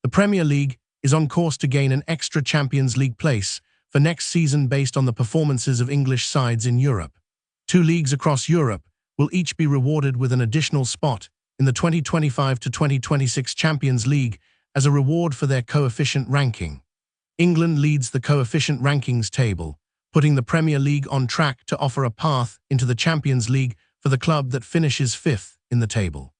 The Premier League is on course to gain an extra Champions League place for next season based on the performances of English sides in Europe. Two leagues across Europe will each be rewarded with an additional spot in the 2025 to 2026 Champions League as a reward for their coefficient ranking. England leads the coefficient rankings table, putting the Premier League on track to offer a path into the Champions League for the club that finishes fifth in the table.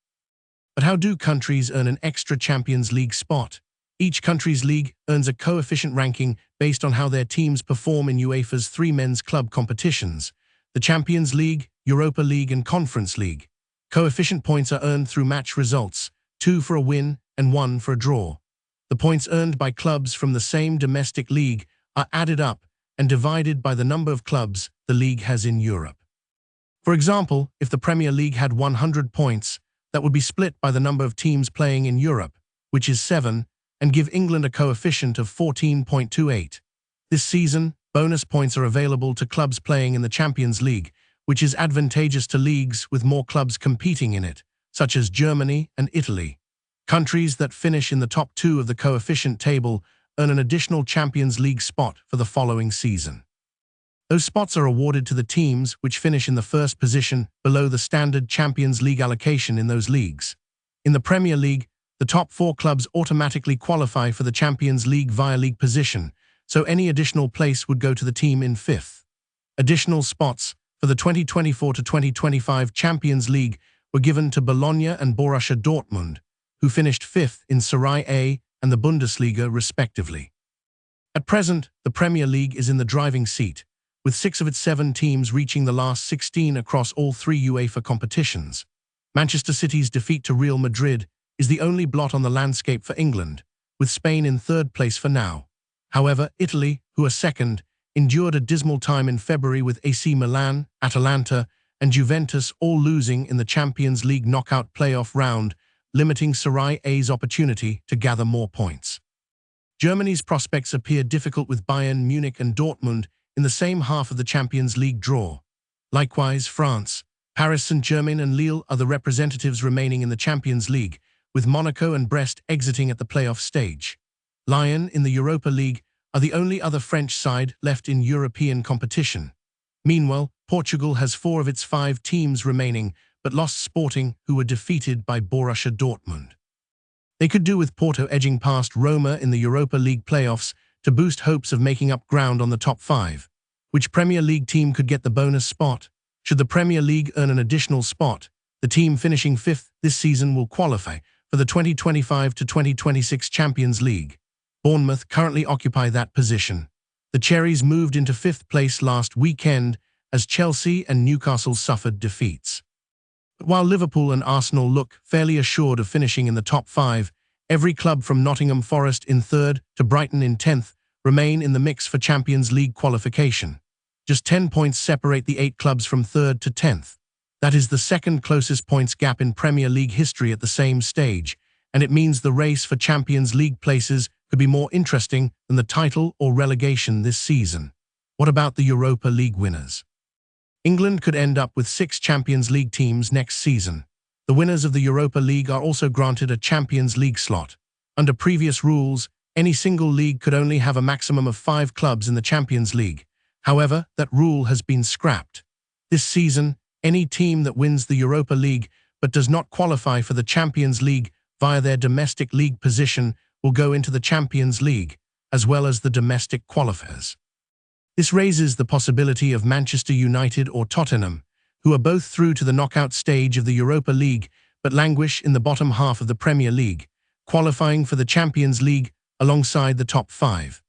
But how do countries earn an extra Champions League spot? Each country's league earns a coefficient ranking based on how their teams perform in UEFA's three men's club competitions: the Champions League, Europa League and Conference League. Coefficient points are earned through match results, 2 for a win and 1 for a draw. The points earned by clubs from the same domestic league are added up and divided by the number of clubs the league has in Europe. For example, if the Premier League had 100 points, that would be split by the number of teams playing in Europe, which is 7, and give England a coefficient of 14.28. This season, bonus points are available to clubs playing in the Champions League, which is advantageous to leagues with more clubs competing in it, such as Germany and Italy. Countries that finish in the top 2 of the coefficient table earn an additional Champions League spot for the following season. Those spots are awarded to the teams which finish in the first position below the standard Champions League allocation in those leagues. In the Premier League, the top 4 clubs automatically qualify for the Champions League via league position, so any additional place would go to the team in fifth. Additional spots for the 2024 to 2025 Champions League were given to Bologna and Borussia Dortmund, who finished fifth in Serie A and the Bundesliga respectively. At present, the Premier League is in the driving seat, with 6 of its 7 teams reaching the last 16 across all 3 UEFA competitions. Manchester City's defeat to Real Madrid is the only blot on the landscape for England, with Spain in third place for now. However, Italy, who are second, endured a dismal time in February with AC Milan, Atalanta, and Juventus all losing in the Champions League knockout playoff round, limiting Serie A's opportunity to gather more points. Germany's prospects appear difficult with Bayern Munich and Dortmund in the same half of the Champions League draw. Likewise, France, Paris Saint-Germain and Lille are the representatives remaining in the Champions League, with Monaco and Brest exiting at the playoff stage. Lyon in the Europa League are the only other French side left in European competition. Meanwhile, Portugal has 4 of its 5 teams remaining, but lost Sporting, who were defeated by Borussia Dortmund. They could do with Porto edging past Roma in the Europa League playoffs to boost hopes of making up ground on the top 5. Which Premier League team could get the bonus spot? Should the Premier League earn an additional spot, the team finishing 5th this season will qualify for the 2025 to 2026 Champions League. Bournemouth currently occupy that position. The Cherries moved into 5th place last weekend as Chelsea and Newcastle suffered defeats. But while Liverpool and Arsenal look fairly assured of finishing in the top 5, every club from Nottingham Forest in 3rd to Brighton in 10th remain in the mix for Champions League qualification. Just 10 points separate the 8 clubs from 3rd to 10th. That is the second closest points gap in Premier League history at the same stage, and it means the race for Champions League places could be more interesting than the title or relegation this season. What about the Europa League winners? England could end up with 6 Champions League teams next season. The winners of the Europa League are also granted a Champions League slot. Under previous rules, any single league could only have a maximum of 5 clubs in the Champions League. However, that rule has been scrapped. This season, any team that wins the Europa League but does not qualify for the Champions League via their domestic league position will go into the Champions League, as well as the domestic qualifiers. This raises the possibility of Manchester United or Tottenham, who are both through to the knockout stage of the Europa League but languish in the bottom half of the Premier League, qualifying for the Champions League alongside the top 5.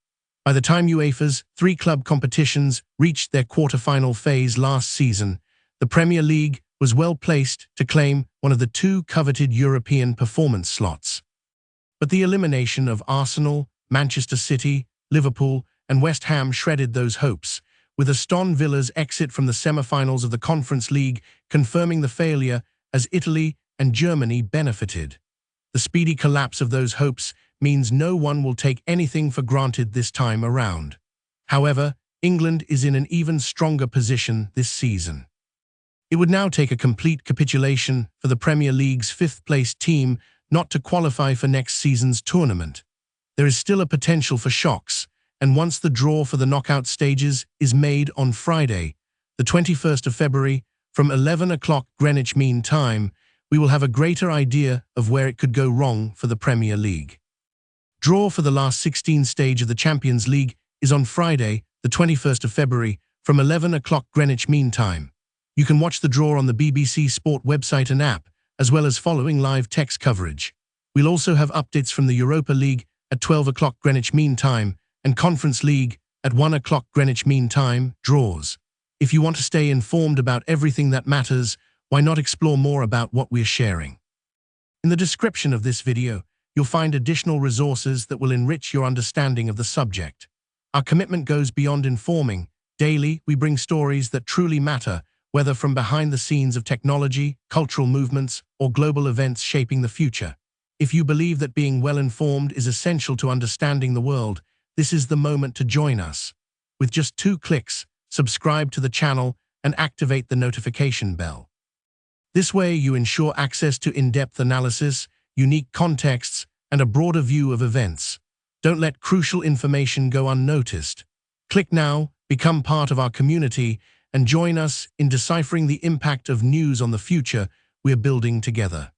By the time UEFA's 3 club competitions reached their quarter-final phase last season, the Premier League was well placed to claim one of the 2 coveted European performance slots. But the elimination of Arsenal, Manchester City, Liverpool, and West Ham shredded those hopes, with Aston Villa's exit from the semi-finals of the Conference League confirming the failure as Italy and Germany benefited. The speedy collapse of those hopes means no one will take anything for granted this time around. However, England is in an even stronger position this season. It would now take a complete capitulation for the Premier League's 5th-place team not to qualify for next season's tournament. There is still a potential for shocks, and once the draw for the knockout stages is made on Friday, the 21st of February, from 11 o'clock Greenwich Mean Time, we will have a greater idea of where it could go wrong for the Premier League. Draw for the last 16 stage of the Champions League is on Friday, the 21st of February, from 11 o'clock Greenwich Mean Time. You can watch the draw on the BBC Sport website and app, as well as following live text coverage. We'll also have updates from the Europa League at 12 o'clock Greenwich Mean Time and Conference League at 1 o'clock Greenwich Mean Time draws. If you want to stay informed about everything that matters, why not explore more about what we're sharing? In the description of this video, you'll find additional resources that will enrich your understanding of the subject. Our commitment goes beyond informing. Daily, we bring stories that truly matter, whether from behind the scenes of technology, cultural movements, or global events shaping the future. If you believe that being well-informed is essential to understanding the world, this is the moment to join us. With just 2 clicks, subscribe to the channel and activate the notification bell. This way you ensure access to in-depth analysis, unique contexts, and a broader view of events. Don't let crucial information go unnoticed. Click now, become part of our community, and join us in deciphering the impact of news on the future we're building together.